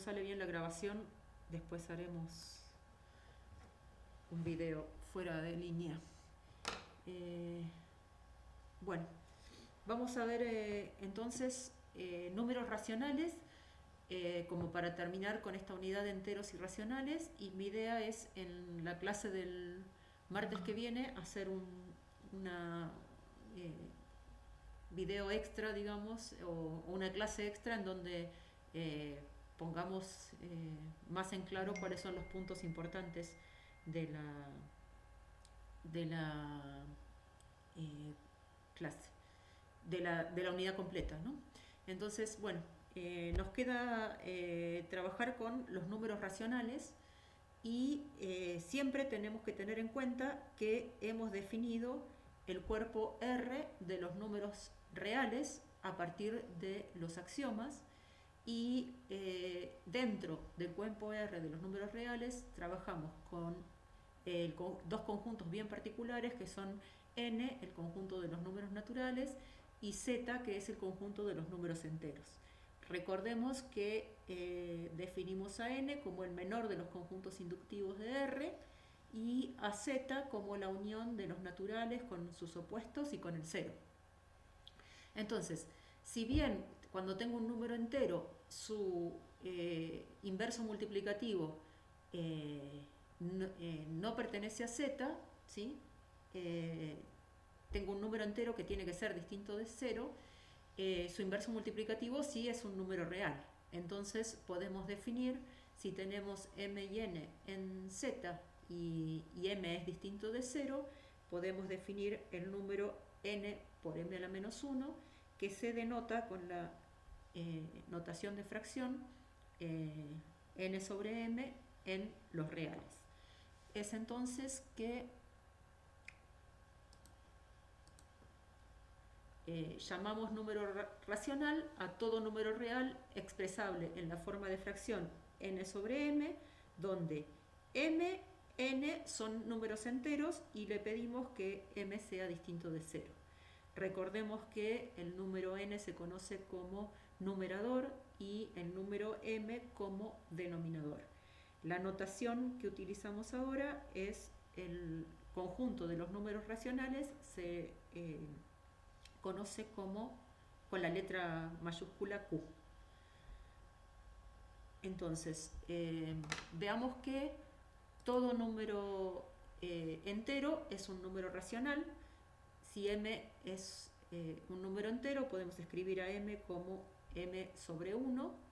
sale bien la grabación, después haremos un video fuera de línea. Bueno, vamos a ver entonces números racionales, como para terminar con esta unidad de enteros irracionales, y mi idea es en la clase del martes que viene hacer una video extra, digamos, o una clase extra en donde pongamos más en claro cuáles son los puntos importantes de la clase, de la unidad completa, ¿no? Entonces, bueno, nos queda trabajar con los números racionales y siempre tenemos que tener en cuenta que hemos definido el cuerpo R de los números reales a partir de los axiomas, y dentro del cuerpo R de los números reales trabajamos con dos conjuntos bien particulares, que son N, el conjunto de los números naturales, y Z, que es el conjunto de los números enteros. Recordemos que definimos a N como el menor de los conjuntos inductivos de R y a Z como la unión de los naturales con sus opuestos y con el cero. Entonces, si bien cuando tengo un número entero su inverso multiplicativo no pertenece a Z, ¿sí? Tengo un número entero que tiene que ser distinto de 0, su inverso multiplicativo sí es un número real. Entonces podemos definir, si tenemos m y n en Z y m es distinto de 0, podemos definir el número n por m a la menos 1, que se denota con la notación de fracción n sobre m en los reales. Es entonces que llamamos número racional a todo número real expresable en la forma de fracción n sobre m, donde m, n son números enteros y le pedimos que m sea distinto de 0. Recordemos que el número n se conoce como numerador y el número m como denominador. La notación que utilizamos ahora es el conjunto de los números racionales, se conoce como con la letra mayúscula Q. Entonces, veamos que todo número entero es un número racional. Si m es un número entero, podemos escribir a m como m sobre 1.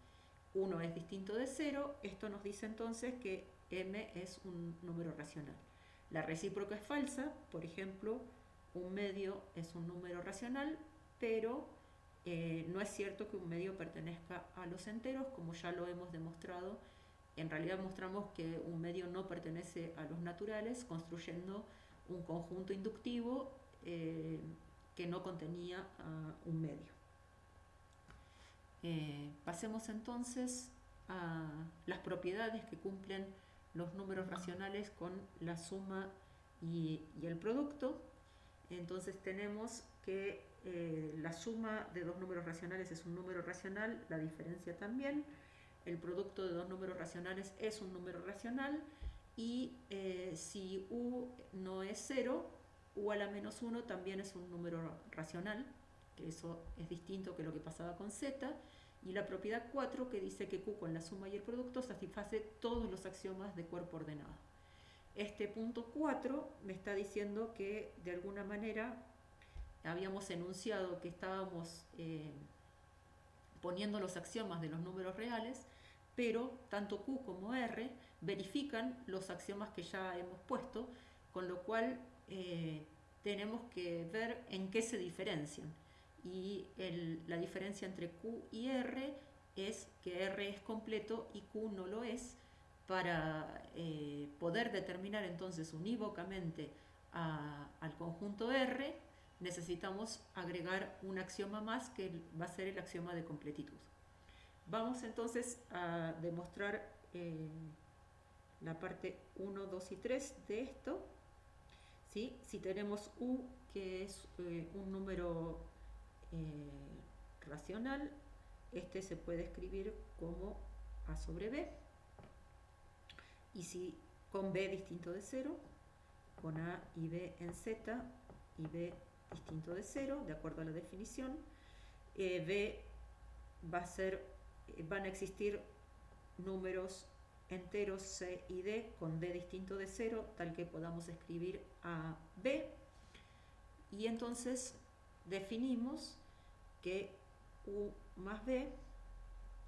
1 es distinto de 0. Esto nos dice entonces que m es un número racional. La recíproca es falsa. Por ejemplo, un medio es un número racional, pero no es cierto que un medio pertenezca a los enteros, como ya lo hemos demostrado. En realidad mostramos que un medio no pertenece a los naturales, construyendo un conjunto inductivo que no contenía un medio. Pasemos entonces a las propiedades que cumplen los números racionales con la suma y el producto. Entonces tenemos que la suma de dos números racionales es un número racional, la diferencia también. El producto de dos números racionales es un número racional, y si u no es 0, u a la menos 1 también es un número racional, que eso es distinto que lo que pasaba con z. Y la propiedad 4, que dice que q con la suma y el producto satisface todos los axiomas de cuerpo ordenado. Este punto 4 me está diciendo que de alguna manera habíamos enunciado que estábamos poniendo los axiomas de los números reales, pero tanto q como r verifican los axiomas que ya hemos puesto, con lo cual tenemos que ver en qué se diferencian. Y la diferencia entre q y r es que r es completo y q no lo es. Para poder determinar entonces unívocamente al conjunto R, necesitamos agregar un axioma más, que va a ser el axioma de completitud. Vamos entonces a demostrar la parte 1, 2 y 3 de esto. ¿Sí? Si tenemos u, que es un número racional, este se puede escribir como A sobre B. Y si con B distinto de 0, con A y B en Z y B distinto de 0, de acuerdo a la definición, B van a existir números enteros C y D con D distinto de 0, tal que podamos escribir A, B, y entonces definimos que U más B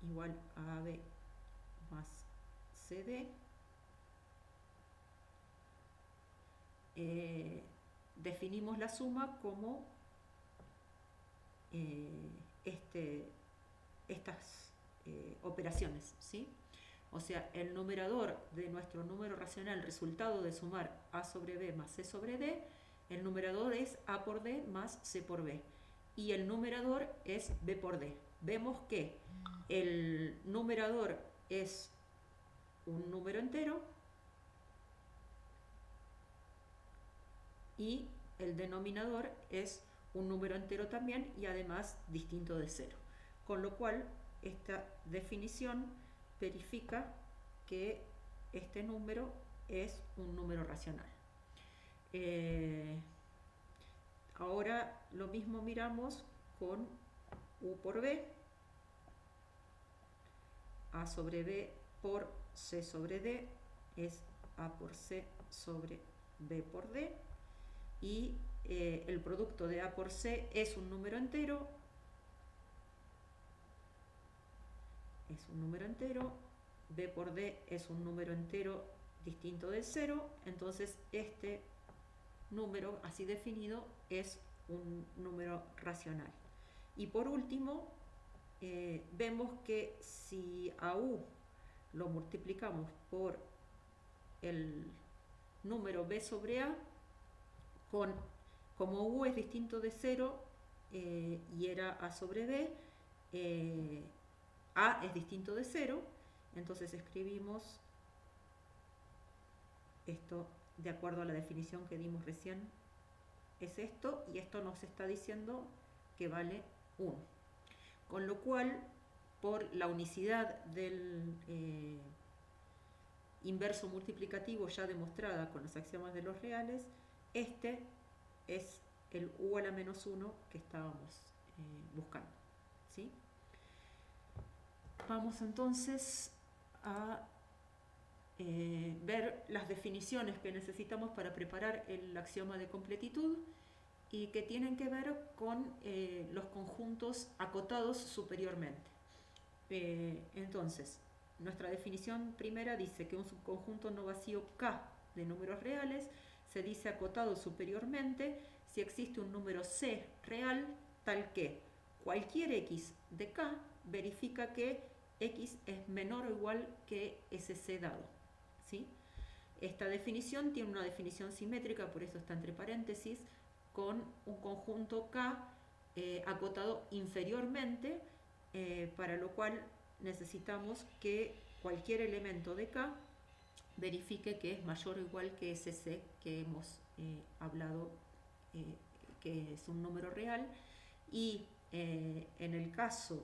igual a AB más CD. Definimos la suma como estas operaciones, ¿sí? O sea, el numerador de nuestro número racional, resultado de sumar A sobre B más C sobre D, el numerador es A por D más C por B. Y el numerador es B por D. Vemos que el numerador es un número entero y el denominador es un número entero también y además distinto de 0. Con lo cual, esta definición verifica que este número es un número racional. Ahora lo mismo miramos con U por B, A sobre B por C sobre D es A por C sobre B por D, y el producto de A por C es un número entero, B por D es un número entero distinto de 0, entonces este número así definido es un número racional. Y por último, vemos que si a U lo multiplicamos por el número B sobre A, como U es distinto de 0 y era A sobre B, A es distinto de 0, entonces escribimos esto de acuerdo a la definición que dimos recién, es esto, y esto nos está diciendo que vale 1. Con lo cual, por la unicidad del inverso multiplicativo ya demostrada con los axiomas de los reales, este es el U a la menos 1 que estábamos buscando, ¿sí? Vamos entonces a ver las definiciones que necesitamos para preparar el axioma de completitud y que tienen que ver con los conjuntos acotados superiormente. Entonces, nuestra definición primera dice que un subconjunto no vacío K de números reales se dice acotado superiormente si existe un número C real tal que cualquier X de K verifica que X es menor o igual que ese C dado, ¿sí? Esta definición tiene una definición simétrica, por eso está entre paréntesis, con un conjunto K acotado inferiormente, para lo cual necesitamos que cualquier elemento de K verifique que es mayor o igual que ese C que hemos hablado, que es un número real, y en el caso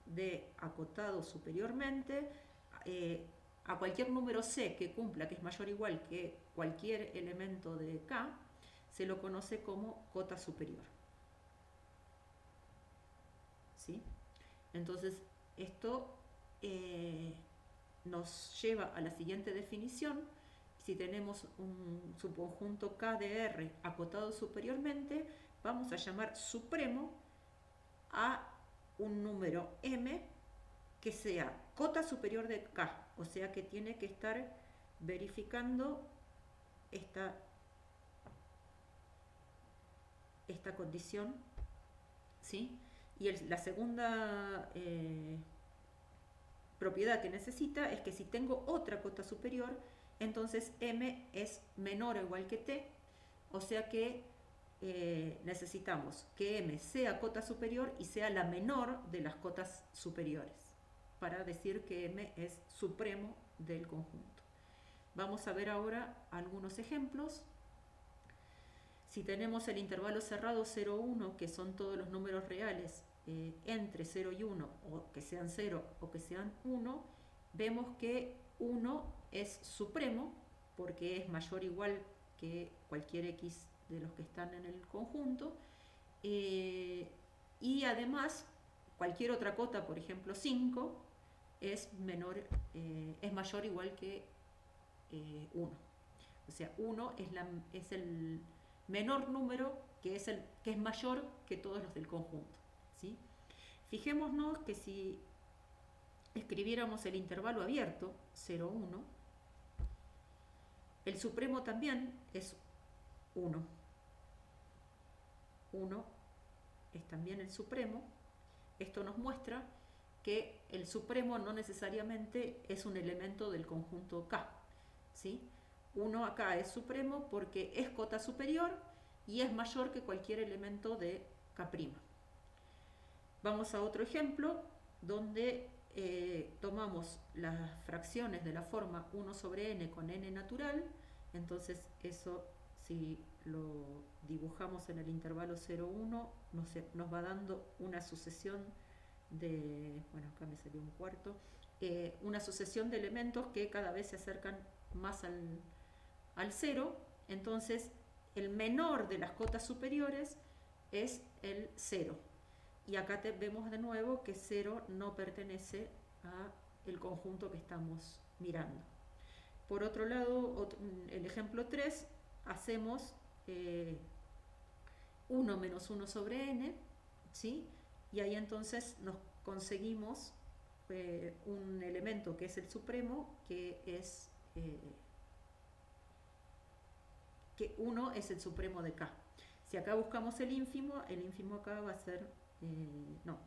de acotado superiormente, a cualquier número C que cumpla que es mayor o igual que cualquier elemento de K, se lo conoce como cota superior, ¿sí? Entonces, esto nos lleva a la siguiente definición. Si tenemos un subconjunto K de R acotado superiormente, vamos a llamar supremo a un número M que sea cota superior de K, o sea que tiene que estar verificando esta condición, ¿sí? Y la segunda propiedad que necesita es que si tengo otra cota superior, entonces M es menor o igual que T, o sea que necesitamos que M sea cota superior y sea la menor de las cotas superiores, para decir que M es supremo del conjunto. Vamos a ver ahora algunos ejemplos. Si tenemos el intervalo cerrado 0, 1, que son todos los números reales entre 0 y 1, o que sean 0 o que sean 1, vemos que 1 es supremo porque es mayor o igual que cualquier x de los que están en el conjunto, y además cualquier otra cota, por ejemplo 5, es mayor o igual que 1. O sea, 1 es el menor número que es mayor que todos los del conjunto, ¿sí? Fijémonos que si escribiéramos el intervalo abierto, 0, 1, el supremo también es 1. 1 es también el supremo. Esto nos muestra que el supremo no necesariamente es un elemento del conjunto K, ¿sí? 1 acá es supremo porque es cota superior y es mayor que cualquier elemento de K'. Vamos a otro ejemplo donde tomamos las fracciones de la forma 1 sobre n con n natural. Entonces eso, si lo dibujamos en el intervalo 0, 1, nos va dando una sucesión de, bueno, acá me salió un cuarto, una sucesión de elementos que cada vez se acercan más al 0. Entonces el menor de las cotas superiores es el 0. Y acá vemos de nuevo que 0 no pertenece al conjunto que estamos mirando. Por otro lado, el ejemplo 3, hacemos 1 menos 1 sobre n, ¿sí? Y ahí entonces nos conseguimos un elemento que es el supremo, que 1 es el supremo de K. Si acá buscamos el ínfimo acá va a ser, 1.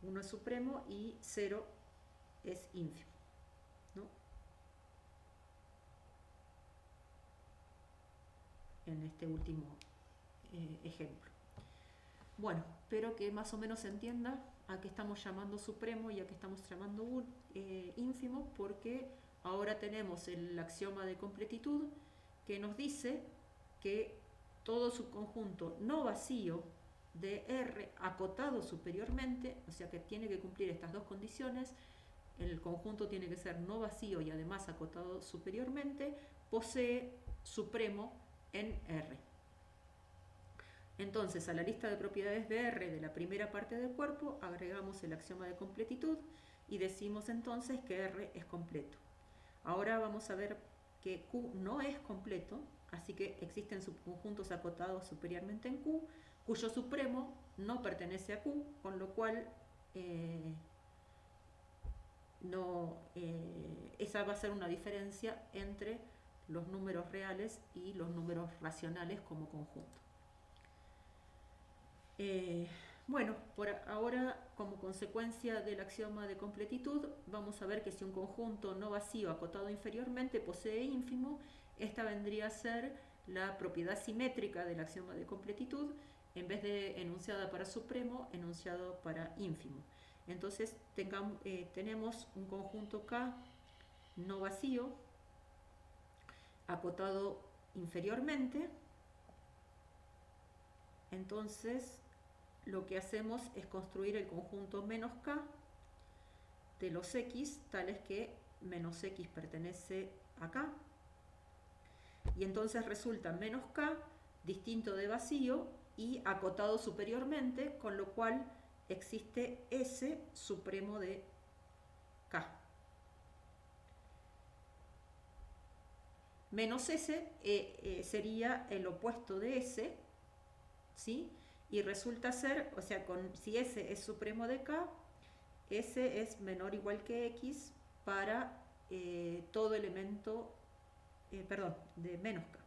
1 es supremo y 0 es ínfimo, ¿no? En este último ejemplo. Bueno, espero que más o menos se entienda a qué estamos llamando supremo y a qué estamos llamando ínfimo, porque ahora tenemos el axioma de completitud que nos dice que todo subconjunto no vacío de R acotado superiormente, o sea que tiene que cumplir estas dos condiciones, el conjunto tiene que ser no vacío y además acotado superiormente, posee supremo en R. Entonces, a la lista de propiedades de R de la primera parte del cuerpo agregamos el axioma de completitud y decimos entonces que R es completo. Ahora vamos a ver que Q no es completo, así que existen subconjuntos acotados superiormente en Q, cuyo supremo no pertenece a Q, con lo cual esa va a ser una diferencia entre los números reales y los números racionales como conjunto. Bueno, por ahora, como consecuencia del axioma de completitud, vamos a ver que si un conjunto no vacío acotado inferiormente posee ínfimo, esta vendría a ser la propiedad simétrica del axioma de completitud, en vez de enunciada para supremo, enunciado para ínfimo. Entonces tenemos un conjunto K no vacío, acotado inferiormente. Entonces lo que hacemos es construir el conjunto menos K de los X, tales que menos X pertenece a K. Y entonces resulta menos K distinto de vacío y acotado superiormente, con lo cual existe S supremo de K. Menos S sería el opuesto de S, ¿sí? Y resulta ser, o sea, si S es supremo de K, S es menor o igual que X para todo elemento, de menos K.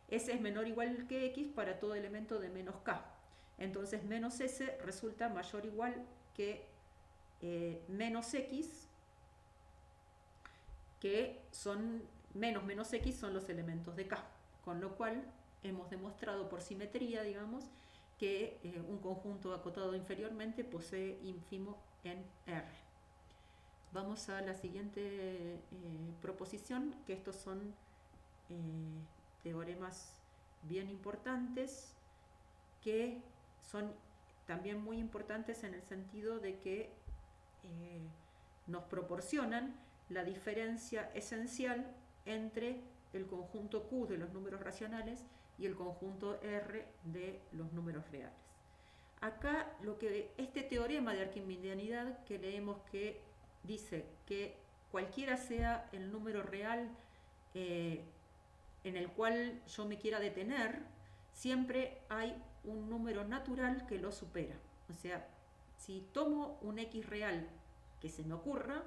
S es menor o igual que X para todo elemento de menos K. Entonces menos S resulta mayor o igual que menos X, que son menos X son los elementos de K. Con lo cual hemos demostrado por simetría, digamos, que un conjunto acotado inferiormente posee ínfimo en R. Vamos a la siguiente proposición, que estos son teoremas bien importantes que son también muy importantes en el sentido de que nos proporcionan la diferencia esencial entre el conjunto Q de los números racionales y el conjunto R de los números reales. Acá este teorema de arquimedianidad que leemos, que dice que cualquiera sea el número real en el cual yo me quiera detener, siempre hay un número natural que lo supera. O sea, si tomo un X real que se me ocurra,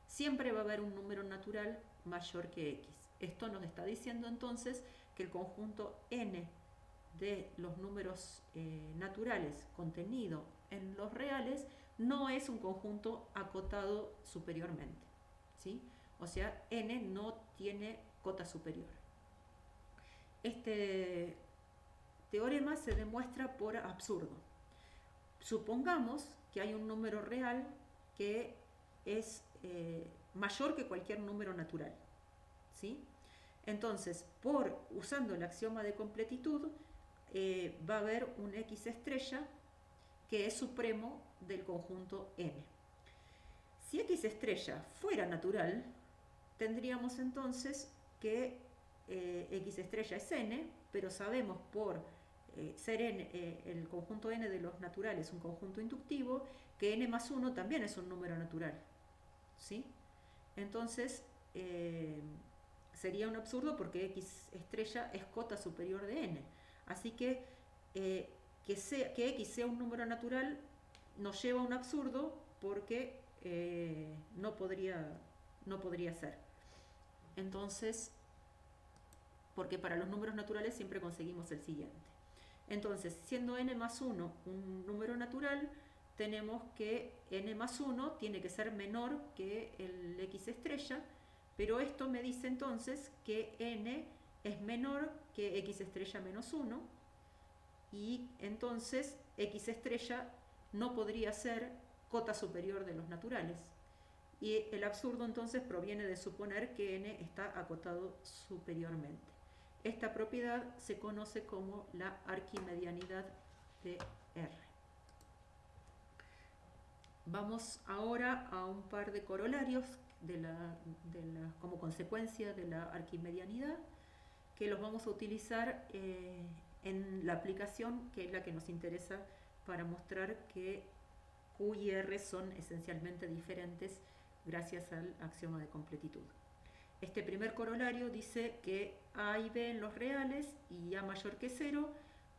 siempre va a haber un número natural mayor que X. Esto nos está diciendo entonces que el conjunto n de los números naturales contenido en los reales no es un conjunto acotado superiormente, ¿sí? O sea, n no tiene cota superior. Este teorema se demuestra por absurdo. Supongamos que hay un número real que es mayor que cualquier número natural, ¿sí? Entonces, usando el axioma de completitud, va a haber un X estrella que es supremo del conjunto n. Si X estrella fuera natural, tendríamos entonces que X estrella es n, pero sabemos por ser n, el conjunto n de los naturales un conjunto inductivo, que n más 1 también es un número natural, ¿sí? Entonces sería un absurdo porque X estrella es cota superior de n. Así que X sea un número natural nos lleva a un absurdo porque no podría ser. Entonces, porque para los números naturales siempre conseguimos el siguiente. Entonces, siendo n más 1 un número natural, tenemos que n más 1 tiene que ser menor que el X estrella, pero esto me dice entonces que n es menor que X estrella menos 1, y entonces X estrella no podría ser cota superior de los naturales. Y el absurdo entonces proviene de suponer que n está acotado superiormente. Esta propiedad se conoce como la arquimedianidad de R. Vamos ahora a un par de corolarios como consecuencia de la arquimedianidad, que los vamos a utilizar en la aplicación, que es la que nos interesa para mostrar que Q y R son esencialmente diferentes gracias al axioma de completitud. Este primer corolario dice que A y B en los reales y A mayor que 0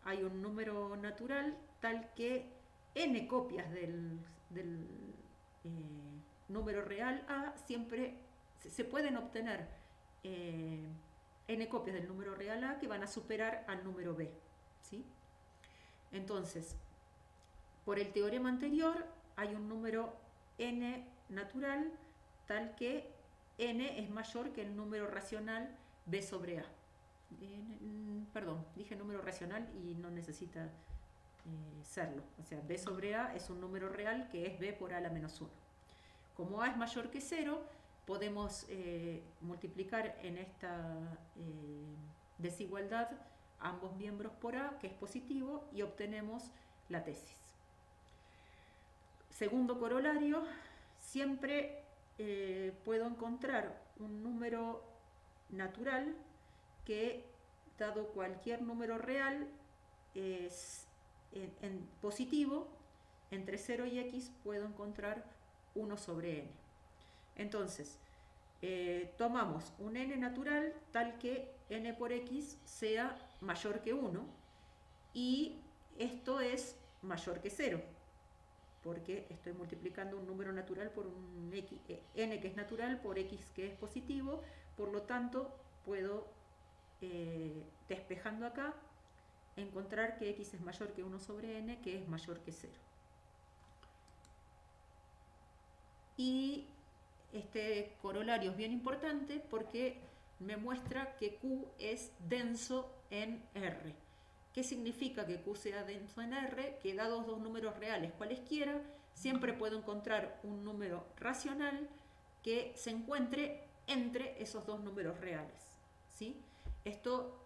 hay un número natural tal que n copias del número real A siempre se pueden obtener n copias del número real A que van a superar al número B, ¿sí? Entonces, por el teorema anterior hay un número n natural tal que n es mayor que el número racional b sobre a. Perdón, dije número racional y no necesita serlo. O sea, b sobre a es un número real que es b por a la menos 1. Como a es mayor que 0, podemos multiplicar en esta desigualdad ambos miembros por a, que es positivo, y obtenemos la tesis. Segundo corolario, siempre puedo encontrar un número natural que, dado cualquier número real, es en positivo, entre 0 y x puedo encontrar 1 sobre n. Entonces, tomamos un n natural tal que n por x sea mayor que 1, y esto es mayor que 0, porque estoy multiplicando un número natural por un x, n que es natural por x que es positivo. Por lo tanto, puedo, despejando acá, encontrar que x es mayor que 1 sobre n, que es mayor que 0. Y este corolario es bien importante porque me muestra que Q es denso en R. ¿Qué significa que Q sea denso en R? Que dados dos números reales cualesquiera, siempre puedo encontrar un número racional que se encuentre entre esos dos números reales, ¿sí? Esto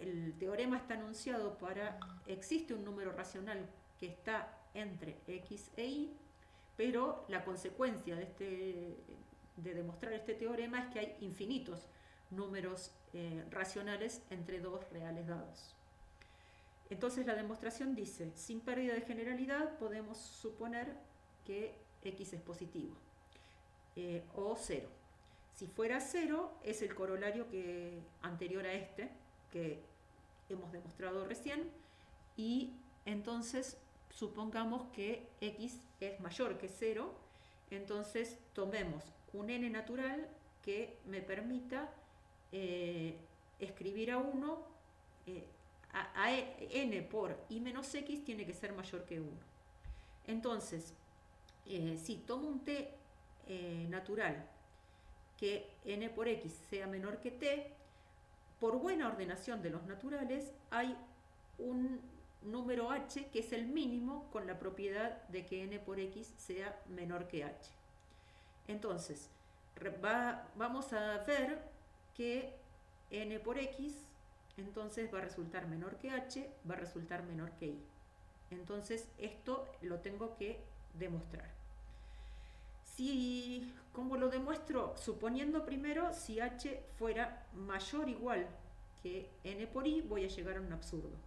el teorema está enunciado para, existe un número racional que está entre x e y, pero la consecuencia de demostrar este teorema es que hay infinitos números racionales entre dos reales dados. Entonces la demostración dice, sin pérdida de generalidad podemos suponer que x es positivo o 0. Si fuera 0 es el corolario anterior a este que hemos demostrado recién, y entonces supongamos que x es mayor que 0, entonces tomemos un n natural que me permita escribir a 1, n por i menos x tiene que ser mayor que 1. Entonces, si tomo un t natural que n por x sea menor que t, por buena ordenación de los naturales hay un número h que es el mínimo con la propiedad de que n por x sea menor que h. Entonces, vamos a ver que n por x entonces va a resultar menor que h, va a resultar menor que i. Entonces esto lo tengo que demostrar. ¿Cómo lo demuestro? Suponiendo primero si h fuera mayor o igual que n por i, voy a llegar a un absurdo.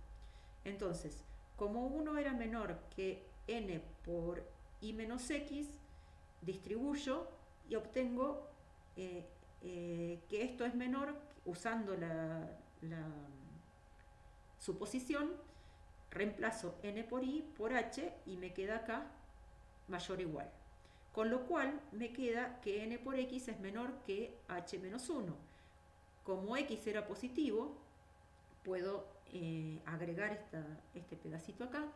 Entonces, como 1 era menor que n por i menos x, distribuyo y obtengo que esto es menor, usando la suposición, reemplazo n por i por h y me queda acá mayor o igual. Con lo cual me queda que n por x es menor que h menos 1. Como x era positivo, puedo agregar este pedacito acá,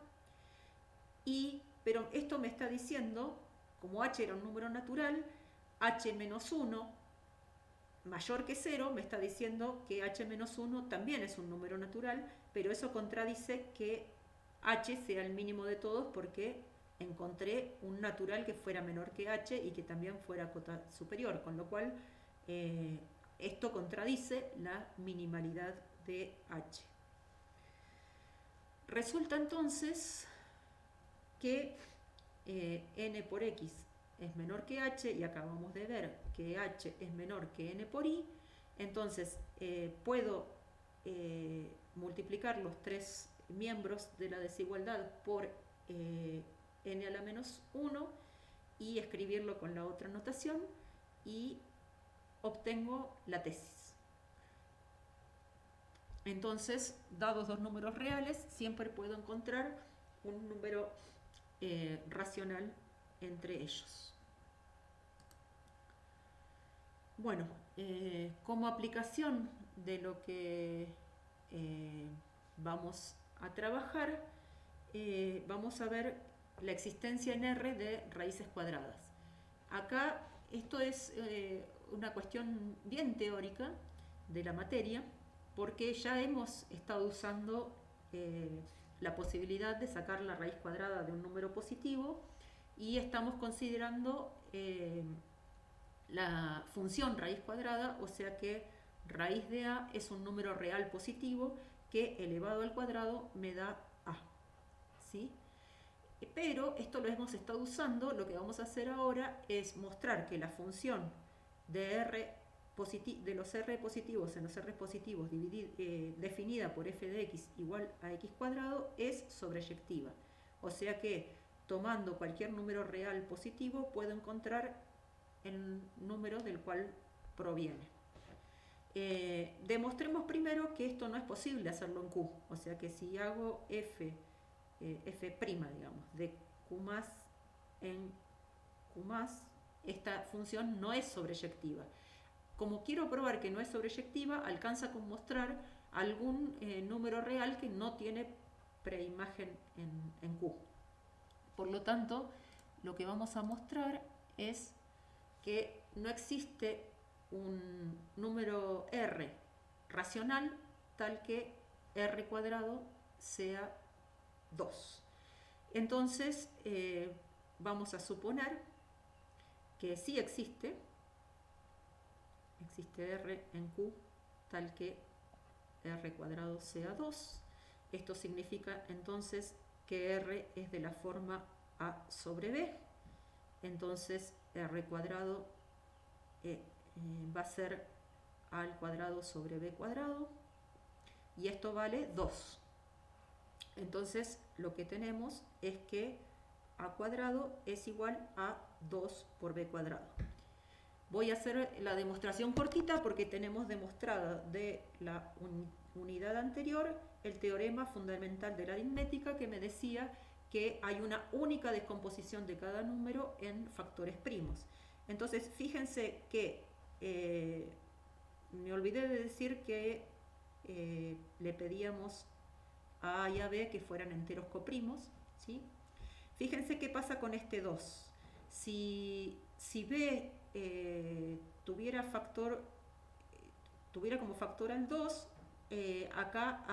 pero esto me está diciendo, como h era un número natural, h menos 1 mayor que 0 me está diciendo que h menos 1 también es un número natural, pero eso contradice que h sea el mínimo de todos, porque encontré un natural que fuera menor que h y que también fuera cota superior, con lo cual esto contradice la minimalidad de h. Resulta entonces que n por x es menor que h, y acabamos de ver que h es menor que n por i. Entonces puedo multiplicar los tres miembros de la desigualdad por n a la menos 1 y escribirlo con la otra notación, y obtengo la tesis. Entonces, dados dos números reales, siempre puedo encontrar un número racional entre ellos. Bueno, como aplicación de lo que vamos a trabajar, vamos a ver la existencia en R de raíces cuadradas. Acá esto es una cuestión bien teórica de la materia, porque ya hemos estado usando la posibilidad de sacar la raíz cuadrada de un número positivo, y estamos considerando la función raíz cuadrada, o sea que raíz de a es un número real positivo que elevado al cuadrado me da a, ¿sí? Pero esto lo hemos estado usando. Lo que vamos a hacer ahora es mostrar que la función de los r positivos en los r positivos definida por f de x igual a x cuadrado es sobreyectiva. O sea que tomando cualquier número real positivo puedo encontrar el número del cual proviene. Demostremos primero que esto no es posible hacerlo en Q. O sea que si hago f', digamos, de Q más en Q más, esta función no es sobreyectiva. Como quiero probar que no es sobreyectiva, alcanza con mostrar algún número real que no tiene preimagen en Q. Por lo tanto, lo que vamos a mostrar es que no existe un número r racional tal que r cuadrado sea 2. Entonces, vamos a suponer que sí existe r en Q tal que r cuadrado sea 2. Esto significa entonces que r es de la forma a sobre b. Entonces r cuadrado va a ser a al cuadrado sobre b cuadrado. Y esto vale 2. Entonces lo que tenemos es que a cuadrado es igual a 2 por b cuadrado. Voy a hacer la demostración cortita porque tenemos demostrada de la unidad anterior el teorema fundamental de la aritmética que me decía que hay una única descomposición de cada número en factores primos. Entonces, fíjense que me olvidé de decir que le pedíamos a A y a B que fueran enteros coprimos, ¿sí? Fíjense qué pasa con este 2. Si B tuviera como factor al 2, acá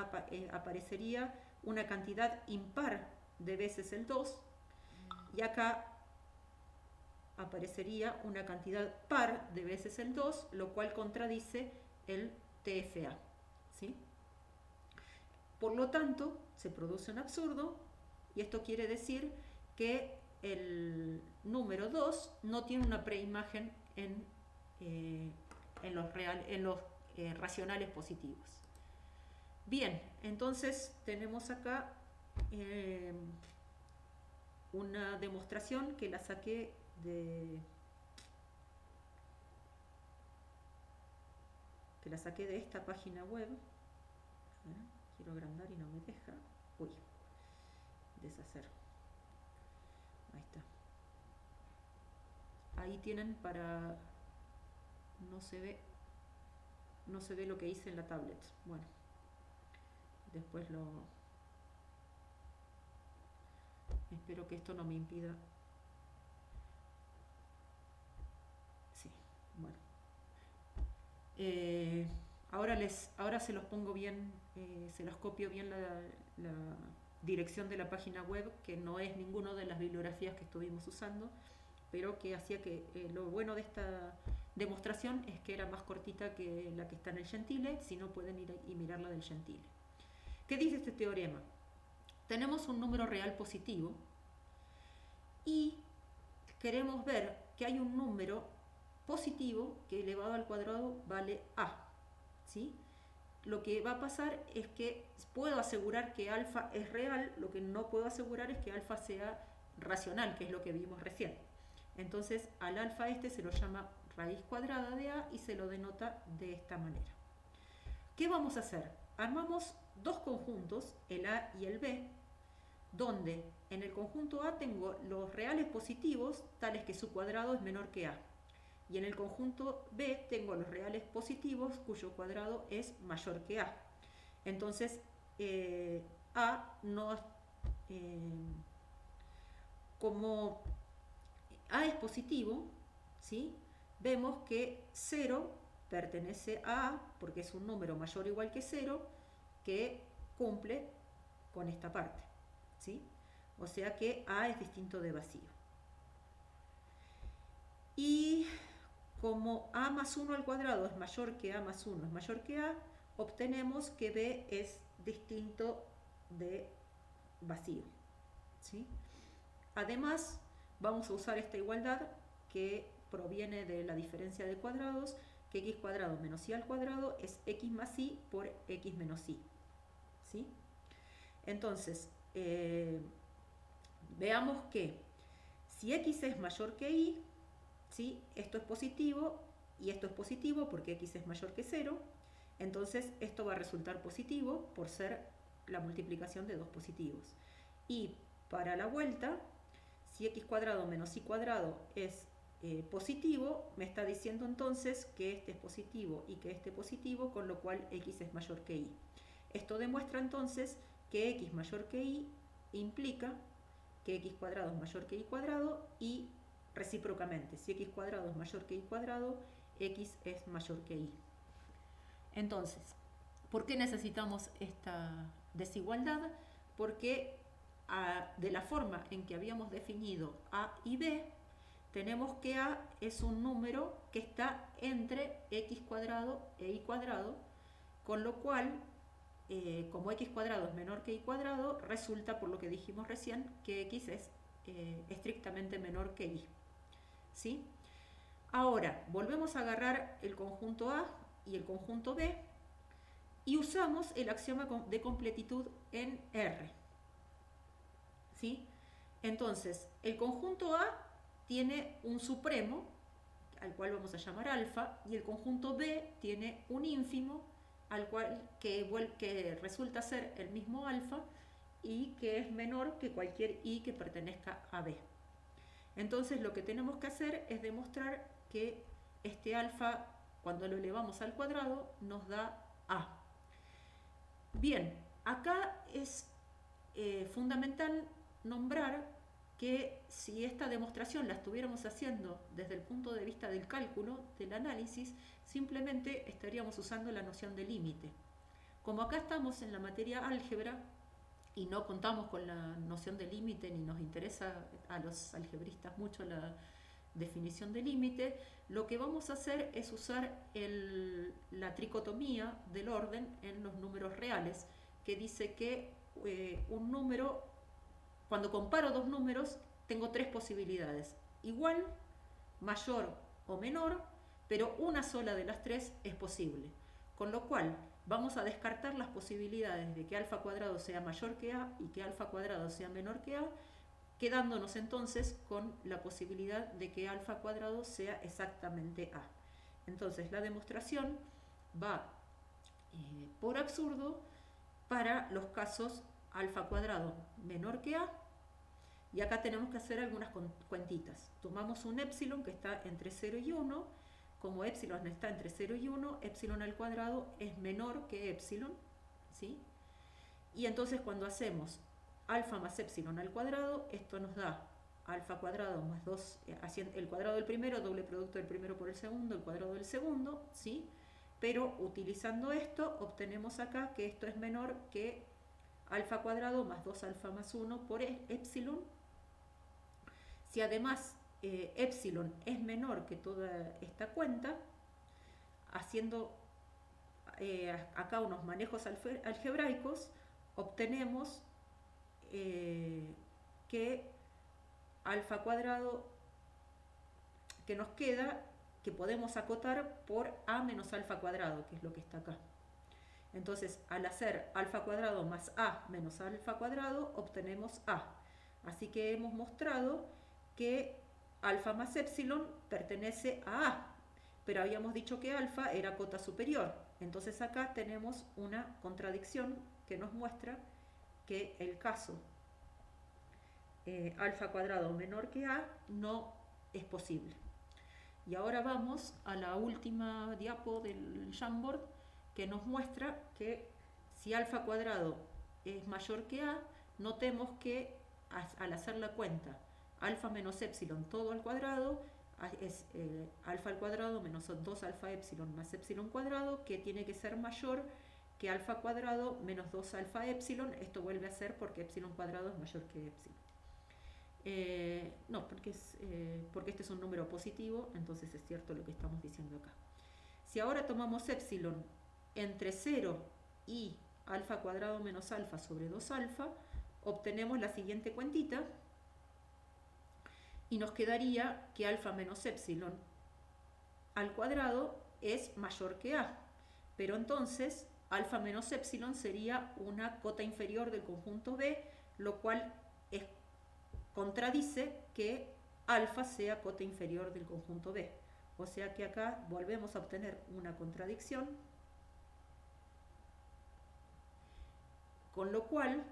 aparecería una cantidad impar de veces el 2 y acá aparecería una cantidad par de veces el 2, lo cual contradice el TFA, ¿sí? Por lo tanto, se produce un absurdo y esto quiere decir que el número 2 no tiene una preimagen en los racionales positivos. Bien, entonces tenemos acá una demostración que la saqué de esta página web. Quiero agrandar y no me deja. Uy, deshacer. Ahí está. Ahí tienen para... No se ve lo que hice en la tablet. Bueno, después lo... Espero que esto no me impida. Sí, bueno. Ahora se los pongo bien, se los copio bien la dirección de la página web, que no es ninguna de las bibliografías que estuvimos usando, pero que hacía que lo bueno de esta demostración es que era más cortita que la que está en el Gentile, si no pueden ir y mirar la del Gentile. ¿Qué dice este teorema? Tenemos un número real positivo y queremos ver que hay un número positivo que elevado al cuadrado vale a, ¿sí? Lo que va a pasar es que puedo asegurar que alfa es real, lo que no puedo asegurar es que alfa sea racional, que es lo que vimos recién. Entonces al alfa este se lo llama raíz cuadrada de a y se lo denota de esta manera. ¿Qué vamos a hacer? Armamos dos conjuntos, el a y el b, donde en el conjunto a tengo los reales positivos, tales que su cuadrado es menor que a. Y en el conjunto B tengo los reales positivos cuyo cuadrado es mayor que A. Entonces, como A es positivo, ¿sí? Vemos que 0 pertenece a A porque es un número mayor o igual que 0 que cumple con esta parte, ¿sí? O sea que A es distinto de vacío. Y como a más 1 al cuadrado es mayor que a más 1 es mayor que a, obtenemos que b es distinto de vacío, ¿sí? Además, vamos a usar esta igualdad que proviene de la diferencia de cuadrados, que x cuadrado menos y al cuadrado es x más y por x menos y, ¿sí? Entonces, veamos que si x es mayor que y, ¿sí? Esto es positivo y esto es positivo porque x es mayor que 0, entonces esto va a resultar positivo por ser la multiplicación de dos positivos. Y para la vuelta, si x cuadrado menos y cuadrado es positivo, me está diciendo entonces que este es positivo y que este es positivo, con lo cual x es mayor que y. Esto demuestra entonces que x mayor que y implica que x cuadrado es mayor que y cuadrado y recíprocamente, si x cuadrado es mayor que y cuadrado, x es mayor que y. Entonces, ¿por qué necesitamos esta desigualdad? Porque de la forma en que habíamos definido a y b, tenemos que a es un número que está entre x cuadrado e y cuadrado, con lo cual como x cuadrado es menor que y cuadrado, resulta, por lo que dijimos recién, que x es estrictamente menor que y. ¿Sí? Ahora, volvemos a agarrar el conjunto A y el conjunto B y usamos el axioma de completitud en R. ¿Sí? Entonces, el conjunto A tiene un supremo, al cual vamos a llamar alfa, y el conjunto B tiene un ínfimo, al cual que resulta ser el mismo alfa y que es menor que cualquier i que pertenezca a B. Entonces lo que tenemos que hacer es demostrar que este alfa, cuando lo elevamos al cuadrado, nos da A. Bien, acá es fundamental nombrar que si esta demostración la estuviéramos haciendo desde el punto de vista del cálculo, del análisis, simplemente estaríamos usando la noción de límite. Como acá estamos en la materia álgebra y no contamos con la noción de límite ni nos interesa a los algebristas mucho la definición de límite, lo que vamos a hacer es usar la tricotomía del orden en los números reales, que dice que un número, cuando comparo dos números, tengo tres posibilidades: igual, mayor o menor, pero una sola de las tres es posible. Con lo cual, vamos a descartar las posibilidades de que alfa cuadrado sea mayor que a y que alfa cuadrado sea menor que a, quedándonos entonces con la posibilidad de que alfa cuadrado sea exactamente a. Entonces, la demostración va por absurdo para los casos alfa cuadrado menor que a, y acá tenemos que hacer algunas cuentitas. Tomamos un épsilon que está entre 0 y 1, como épsilon está entre 0 y 1, épsilon al cuadrado es menor que épsilon, ¿sí? Y entonces cuando hacemos alfa más épsilon al cuadrado, esto nos da alfa cuadrado más 2, el cuadrado del primero, doble producto del primero por el segundo, el cuadrado del segundo, ¿sí? Pero utilizando esto, obtenemos acá que esto es menor que alfa cuadrado más 2 alfa más 1 por épsilon. Si además épsilon es menor que toda esta cuenta, haciendo acá unos manejos algebraicos, obtenemos que alfa cuadrado que nos queda, que podemos acotar por a menos alfa cuadrado, que es lo que está acá. Entonces, al hacer alfa cuadrado más a menos alfa cuadrado, obtenemos a. Así que hemos mostrado que alfa más épsilon pertenece a, pero habíamos dicho que alfa era cota superior. Entonces acá tenemos una contradicción que nos muestra que el caso alfa cuadrado menor que a no es posible. Y ahora vamos a la última diapo del Jamboard, que nos muestra que si alfa cuadrado es mayor que a, notemos que al hacer la cuenta alfa menos épsilon todo al cuadrado es alfa al cuadrado menos 2 alfa épsilon más épsilon cuadrado, que tiene que ser mayor que alfa cuadrado menos 2 alfa épsilon. Esto vuelve a ser porque épsilon cuadrado es mayor que épsilon. No, porque este es un número positivo, entonces es cierto lo que estamos diciendo acá. Si ahora tomamos épsilon entre 0 y alfa cuadrado menos alfa sobre 2 alfa, obtenemos la siguiente cuentita y nos quedaría que alfa menos épsilon al cuadrado es mayor que a, pero entonces alfa menos épsilon sería una cota inferior del conjunto B, lo cual contradice que alfa sea cota inferior del conjunto B. O sea que acá volvemos a obtener una contradicción, con lo cual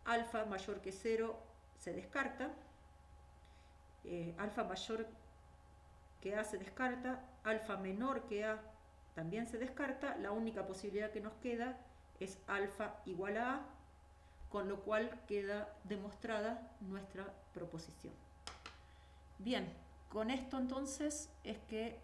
alfa mayor que 0 se descarta, alfa mayor que a se descarta, alfa menor que a también se descarta. La única posibilidad que nos queda es alfa igual a a, con lo cual queda demostrada nuestra proposición. Bien, con esto entonces es que